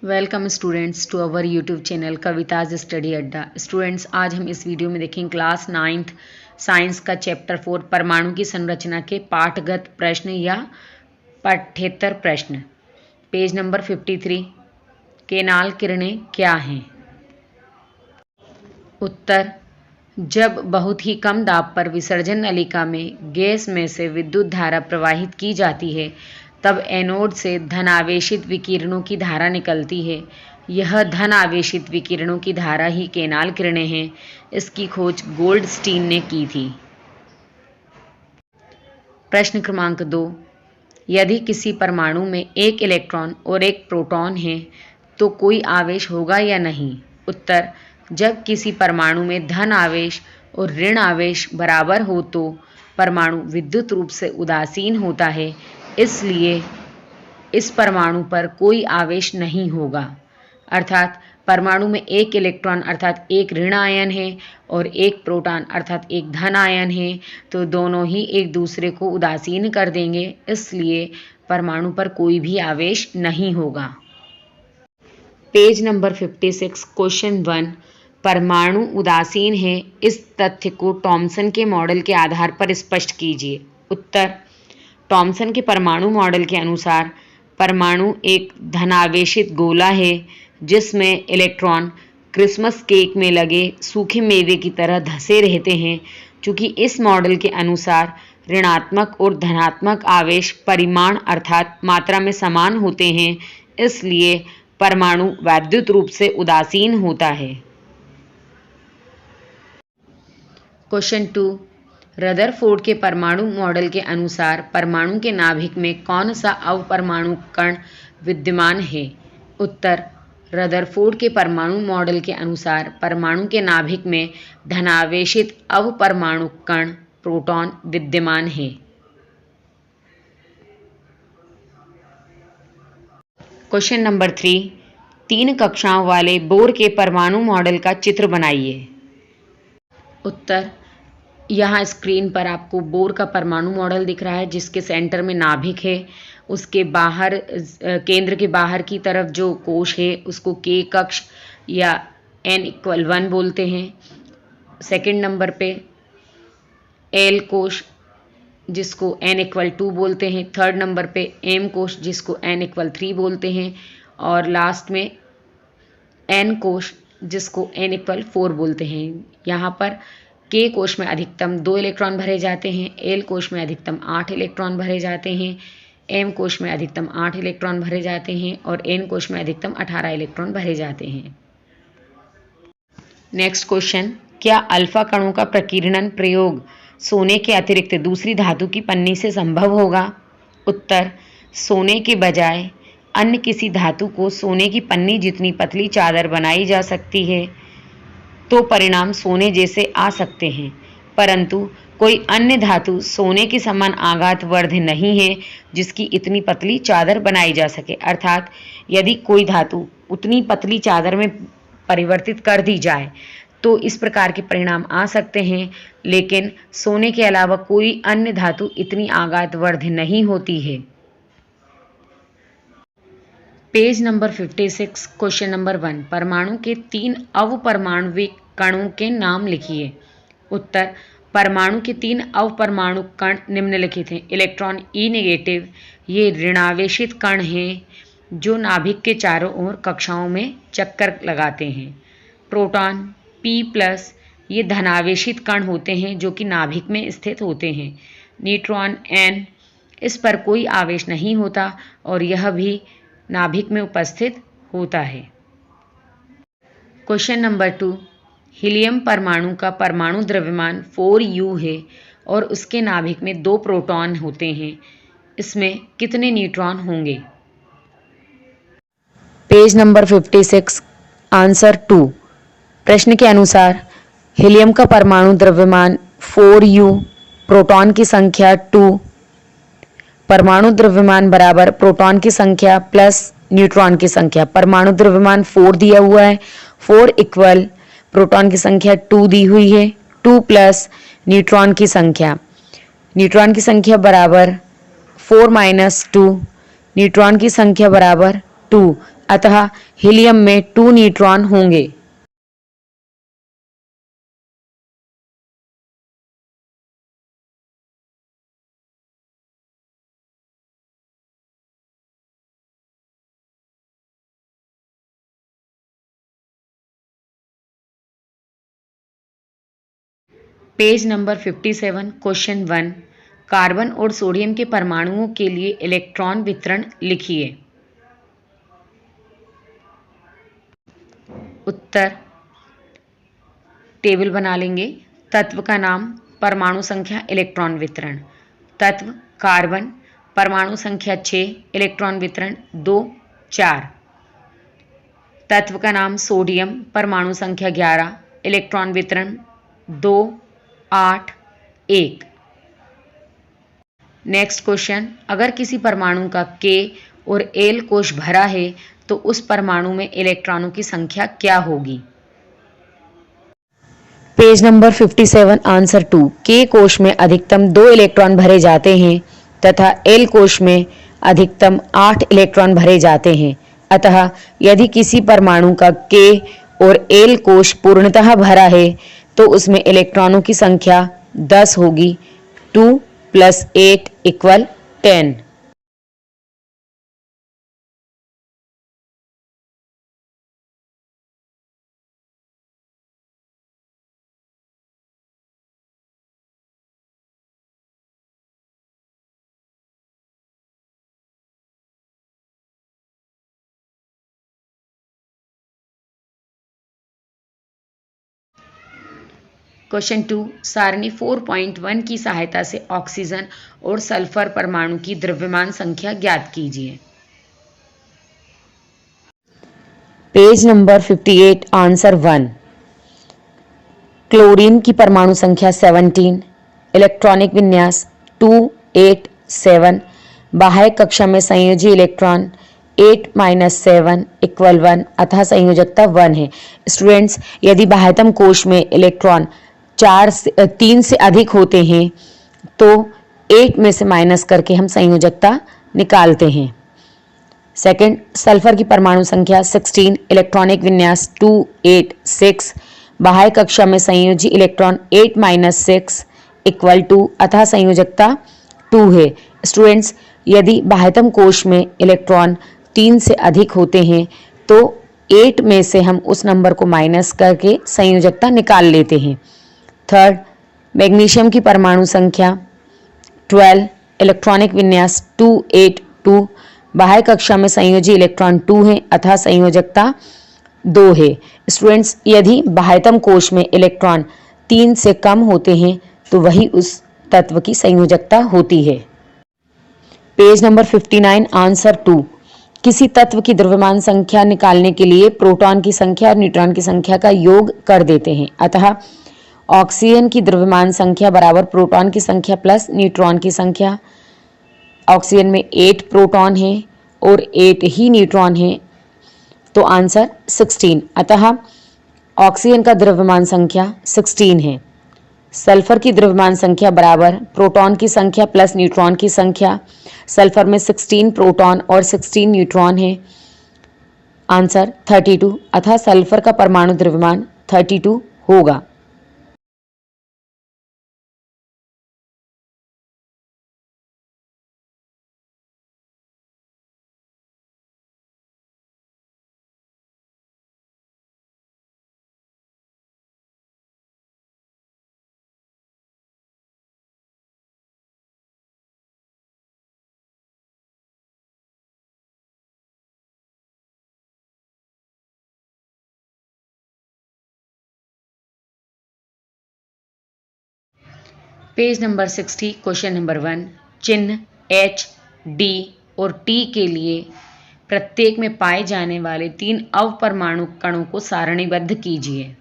Welcome students to our YouTube channel Kavita's study Adda. Students, आज हम इस वीडियो में देखेंगे क्लास 9th साइंस का चैप्टर 4 परमाणु की संरचना के पाठगत प्रश्न या पाठ्येतर प्रश्न। Page number 53। केनाल किरणें क्या हैं? उत्तर, जब बहुत ही कम दाब पर विसर्जन नलिका में गैस में से विद्युत धारा प्रवाहित की जाती है तब एनोड से धनावेशित विकिरणों की धारा निकलती है। यह धनावेशित विकिरणों की धारा ही केनाल किरणें हैं। इसकी खोज गोल्डस्टीन ने की थी। प्रश्न क्रमांक 2। यदि किसी परमाणु में एक इलेक्ट्रॉन और एक प्रोटॉन है तो कोई आवेश होगा या नहीं? उत्तर, जब किसी परमाणु में धन आवेश और ऋण आवेश बराबर हो तो परमाणु विद्युत रूप से उदासीन होता है, इसलिए इस परमाणु पर कोई आवेश नहीं होगा। अर्थात परमाणु में एक इलेक्ट्रॉन अर्थात एक ऋण आयन है और एक प्रोटॉन अर्थात एक धन आयन है, तो दोनों ही एक दूसरे को उदासीन कर देंगे, इसलिए परमाणु पर कोई भी आवेश नहीं होगा। Page number 56, question 1। परमाणु उदासीन है, इस तथ्य को थॉमसन के मॉडल के आधार पर स्पष्ट कीजिए। उत्तर, थॉमसन के परमाणु मॉडल के अनुसार परमाणु एक धनावेशित गोला है जिसमें इलेक्ट्रॉन क्रिसमस केक में लगे सूखे मेवे की तरह धंसे रहते हैं। चूँकि इस मॉडल के अनुसार ऋणात्मक और धनात्मक आवेश परिमाण अर्थात मात्रा में समान होते हैं, इसलिए परमाणु वैद्युत रूप से उदासीन होता है। क्वेश्चन 2। रदरफोर्ड के परमाणु मॉडल के अनुसार परमाणु के नाभिक में कौन सा अवपरमाणु कण विद्यमान है? उत्तर, रदरफोर्ड के परमाणु मॉडल के अनुसार परमाणु के नाभिक में धनावेशित अवपरमाणु कण प्रोटॉन विद्यमान है। Question number 3। 3 कक्षाओं वाले बोर के परमाणु मॉडल का चित्र बनाइए। उत्तर, यहाँ स्क्रीन पर आपको बोर का परमाणु मॉडल दिख रहा है जिसके सेंटर में नाभिक है। उसके बाहर केंद्र के बाहर की तरफ जो कोश है उसको K कक्ष या n=1 बोलते हैं। सेकंड नंबर पे L कोश जिसको n=2 बोलते हैं। थर्ड नंबर पे M कोश जिसको n=3 बोलते हैं और लास्ट में N कोश जिसको n=4 बोलते हैं। यहाँ पर K कोश में अधिकतम 2 इलेक्ट्रॉन भरे जाते हैं, L कोश में अधिकतम 8 इलेक्ट्रॉन भरे जाते हैं, M कोश में अधिकतम 8 इलेक्ट्रॉन भरे जाते हैं और N कोश में अधिकतम 18 इलेक्ट्रॉन भरे जाते हैं। Next question. क्या अल्फा कणों का प्रकीर्णन प्रयोग सोने के अतिरिक्त दूसरी धातु की पन्नी से संभव होगा? उत्तर, सोने के बजाय अन्य किसी धातु को सोने की पन्नी जितनी पतली चादर बनाई जा सकती है तो परिणाम सोने जैसे आ सकते हैं, परंतु कोई अन्य धातु सोने के समान आघातवर्ध नहीं है जिसकी इतनी पतली चादर बनाई जा सके। अर्थात यदि कोई धातु उतनी पतली चादर में परिवर्तित कर दी जाए तो इस प्रकार के परिणाम आ सकते हैं, लेकिन सोने के अलावा कोई अन्य धातु इतनी आघातवर्ध नहीं होती है। Page number 56, question number 1। परमाणु के 3 अवपरमाणविक कणों के नाम लिखिए। उत्तर, परमाणु के 3 अवपरमाणु कण निम्नलिखित हैं। इलेक्ट्रॉन E-, ये ऋणावेशित कण हैं जो नाभिक के चारों ओर कक्षाओं में चक्कर लगाते हैं। प्रोटॉन P+, ये धनावेशित कण होते हैं जो कि नाभिक में स्थित होते हैं। न्यूट्रॉन N, इस पर कोई आवेश नहीं होता और यह भी नाभिक में उपस्थित होता है। Question number 2। हीलियम परमाणु का परमाणु द्रव्यमान 4U है और उसके नाभिक में 2 प्रोटॉन होते हैं। इसमें कितने न्यूट्रॉन होंगे? Page number 56, answer 2। प्रश्न के अनुसार हीलियम का परमाणु द्रव्यमान 4U, प्रोटॉन की संख्या 2, परमाणु द्रव्यमान बराबर प्रोटॉन की संख्या प्लस न्यूट्रॉन की संख्या। परमाणु द्रव्यमान 4 दिया हुआ है, 4 इक्वल प्रोटॉन की संख्या 2 दी हुई है, 2 प्लस न्यूट्रॉन की संख्या। न्यूट्रॉन की संख्या बराबर 4 - 2, न्यूट्रॉन की संख्या बराबर 2। अतः हीलियम में 2 न्यूट्रॉन होंगे। पेज नंबर 57 क्वेश्चन 1 कार्बन और सोडियम के परमाणुओं के लिए इलेक्ट्रॉन वितरण लिखिए। उत्तर टेबल बना लेंगे। तत्व का नाम, परमाणु संख्या, इलेक्ट्रॉन वितरण। तत्व कार्बन, परमाणु संख्या 6, इलेक्ट्रॉन वितरण 2, 4। तत्व का नाम सोडियम, परमाणु संख्या 11, इलेक्ट्रॉन वितरण 2, 8, 1। नेक्स्ट क्वेश्चन, अगर किसी परमाणु का K और L कोश भरा है तो उस परमाणु में इलेक्ट्रॉनों की संख्या क्या होगी? पेज नंबर 57 आंसर 2 K कोश में अधिकतम 2 इलेक्ट्रॉन भरे जाते हैं तथा L कोश में अधिकतम 8 इलेक्ट्रॉन भरे जाते हैं। अतः यदि किसी परमाणु का K और L कोश पूर्णतः भरा है तो उसमें इलेक्ट्रॉनों की संख्या 10 होगी। 2 + 8 = 10। क्वेश्चन 2 सारणी 4.1 की सहायता से ऑक्सीजन और सल्फर परमाणु की द्रव्यमान संख्या ज्ञात कीजिए। पेज नंबर 58 आंसर 1 क्लोरीन की परमाणु संख्या 17, इलेक्ट्रॉनिक विन्यास 2, 8, 7, बाह्य कक्षा में संयोजी इलेक्ट्रॉन 8 - 7 = 1 अतः संयोजकता 1 है। स्टूडेंट्स, यदि बाह्यतम कोश में इलेक्ट्रॉन 3 से अधिक होते हैं तो 8 में से माइनस करके हम संयोजकता निकालते हैं। सेकंड, सल्फर की परमाणु संख्या 16, इलेक्ट्रॉनिक विन्यास 2, 8, 6, बाह्य कक्षा में संयोजी इलेक्ट्रॉन 8 - 6 = 2 अतः संयोजकता 2 है। स्टूडेंट्स, यदि बाह्यतम कोश में इलेक्ट्रॉन 3 से अधिक होते हैं तो 8 में से हम उस नंबर को माइनस करके संयोजकता निकाल लेते हैं। थर्ड, मैग्नीशियम की परमाणु संख्या 12, इलेक्ट्रॉनिक विन्यास 2, 8, 2, बाह्य कक्षा में संयोजी इलेक्ट्रॉन 2 है अतः संयोजकता 2 है। स्टूडेंट्स, यदि बाह्यतम कोश में इलेक्ट्रॉन 3 से कम होते हैं तो वही उस तत्व की संयोजकता होती है। पेज नंबर 59 आंसर 2 किसी तत्व की द्रव्यमान संख्या निकालने के लिए प्रोटॉन की संख्या और न्यूट्रॉन की संख्या का योग कर देते हैं। अतः ऑक्सीजन की द्रव्यमान संख्या बराबर प्रोटॉन की संख्या प्लस न्यूट्रॉन की संख्या। ऑक्सीजन में 8 प्रोटॉन है और 8 ही न्यूट्रॉन है तो आंसर 16 अतः ऑक्सीजन का द्रव्यमान संख्या 16 है। सल्फर की द्रव्यमान संख्या बराबर प्रोटॉन की संख्या प्लस न्यूट्रॉन की संख्या। सल्फर में 16 प्रोटॉन और 16 न्यूट्रॉन है, आंसर 32 अतः सल्फर का परमाणु द्रव्यमान 32 होगा। पेज नंबर 60 क्वेश्चन नंबर 1 चिन्ह H, D और T के लिए प्रत्येक में पाए जाने वाले 3 अवपरमाणु कणों को सारणीबद्ध कीजिए।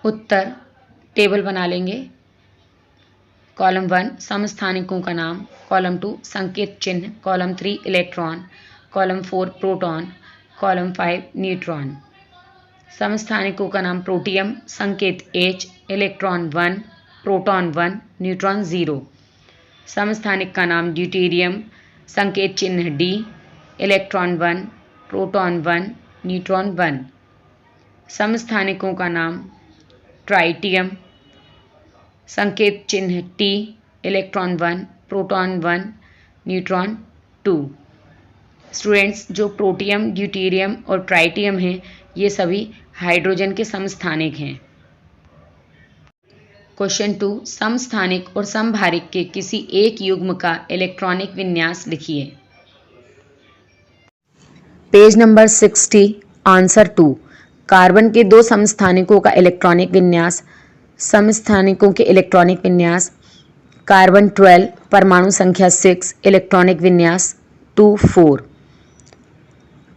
उत्तर टेबल बना लेंगे। कॉलम 1 समस्थानिकों का नाम, कॉलम 2 संकेत चिन्ह, column 3 electron, column 4 proton, column 5 neutron. समस्थानिकों का नाम प्रोटियम, संकेत H, इलेक्ट्रॉन 1, प्रोटॉन 1, न्यूट्रॉन 0। समस्थानिक का नाम ड्यूटेरियम, संकेत चिन्ह D, इलेक्ट्रॉन 1, प्रोटॉन 1, न्यूट्रॉन 1। समस्थानिकों का नाम ट्राइटियम, संकेत चिन्ह T, electron 1, proton 1, neutron 2। Students, जो प्रोटियम, ड्यूटेरियम और ट्राइटियम हैं, ये सभी हाइड्रोजन के समस्थानिक हैं। क्वेश्चन 2, समस्थानिक और समभारिक के किसी एक युग्म का इलेक्ट्रॉनिक विन्यास लिखिए। Page number 60, answer 2। कार्बन के दो समस्थानिकों का इलेक्ट्रॉनिक विन्यास। समस्थानिकों के इलेक्ट्रॉनिक विन्यास: कार्बन 12 परमाणु संख्या 6 इलेक्ट्रॉनिक विन्यास 2 4।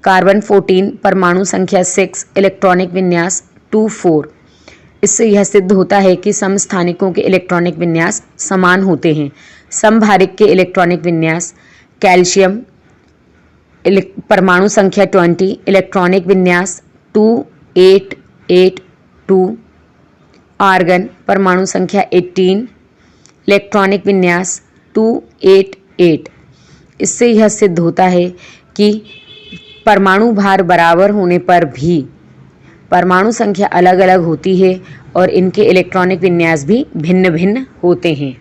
कार्बन 14 परमाणु संख्या 6 इलेक्ट्रॉनिक विन्यास 2 4। इससे यह सिद्ध होता है कि समस्थानिकों के इलेक्ट्रॉनिक विन्यास समान होते हैं। समभारिक के इलेक्ट्रॉनिक विन्यास: कैल्शियम परमाणु संख्या 20 इलेक्ट्रॉनिक विन्यास 2 8 8 2। आर्गन परमाणु संख्या 18 इलेक्ट्रॉनिक विन्यास 2 8 8। इससे यह सिद्ध होता है कि परमाणु भार बराबर होने पर भी परमाणु संख्या अलग अलग होती है और इनके इलेक्ट्रॉनिक विन्यास भी भिन्न भिन्न होते हैं।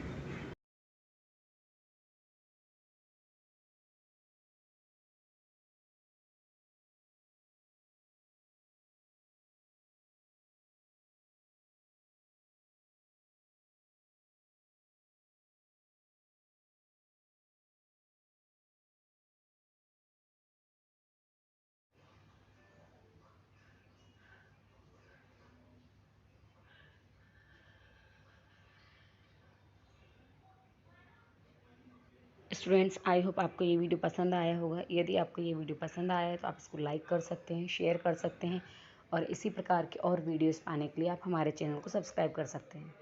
स्टूडेंट्स, आई होप आपको ये वीडियो पसंद आया होगा। यदि आपको ये वीडियो पसंद आया है तो आप इसको लाइक कर सकते हैं, शेयर कर सकते हैं और इसी प्रकार के और वीडियोस पाने के लिए आप हमारे चैनल को सब्सक्राइब कर सकते हैं।